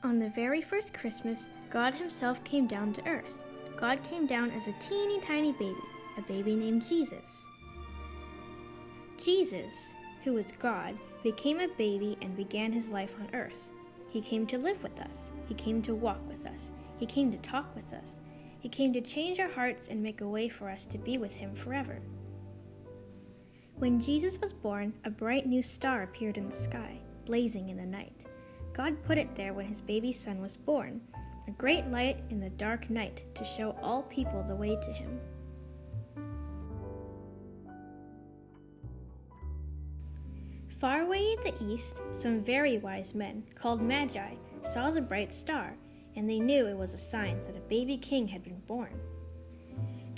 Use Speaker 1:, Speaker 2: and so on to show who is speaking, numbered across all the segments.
Speaker 1: On the very first Christmas, God himself came down to earth. God came down as a teeny tiny baby, a baby named Jesus. Jesus, who was God, became a baby and began his life on earth. He came to live with us. He came to walk with us. He came to talk with us. He came to change our hearts and make a way for us to be with him forever. When Jesus was born, a bright new star appeared in the sky, blazing in the night. God put it there when his baby son was born, a great light in the dark night to show all people the way to him. Far away in the east, some very wise men, called Magi, saw the bright star, and they knew it was a sign that a baby king had been born.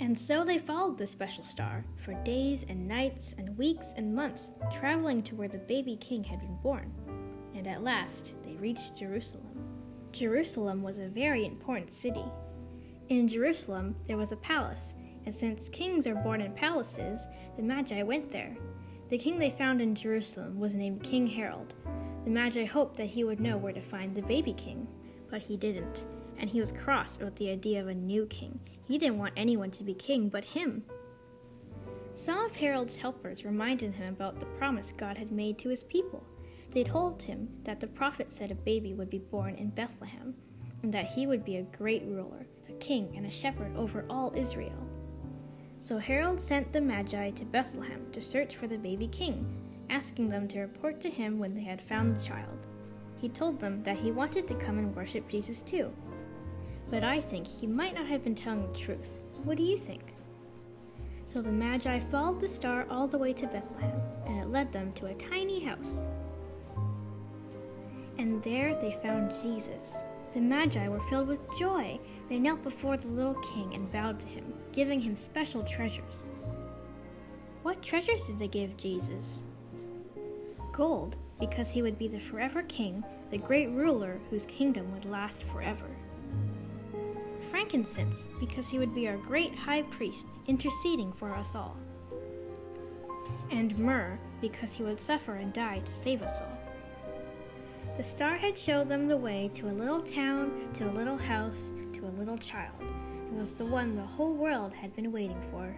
Speaker 1: And so they followed the special star for days and nights and weeks and months, traveling to where the baby king had been born. And at last, they reached Jerusalem. Jerusalem was a very important city. In Jerusalem, there was a palace, and since kings are born in palaces, the Magi went there. The king they found in Jerusalem was named King Herod. The Magi hoped that he would know where to find the baby king, but he didn't, and he was cross about the idea of a new king. He didn't want anyone to be king but him. Some of Herod's helpers reminded him about the promise God had made to his people. They told him that the prophet said a baby would be born in Bethlehem, and that he would be a great ruler, a king and a shepherd over all Israel. So Herod sent the Magi to Bethlehem to search for the baby king, asking them to report to him when they had found the child. He told them that he wanted to come and worship Jesus too. But I think he might not have been telling the truth. What do you think? So the Magi followed the star all the way to Bethlehem, and it led them to a tiny house. And there they found Jesus. The Magi were filled with joy. They knelt before the little king and bowed to him, giving him special treasures. What treasures did they give Jesus? Gold, because he would be the forever king, the great ruler whose kingdom would last forever. Frankincense, because he would be our great high priest, interceding for us all. And myrrh, because he would suffer and die to save us all. The star had showed them the way to a little town, to a little house, to a little child. It was the one the whole world had been waiting for.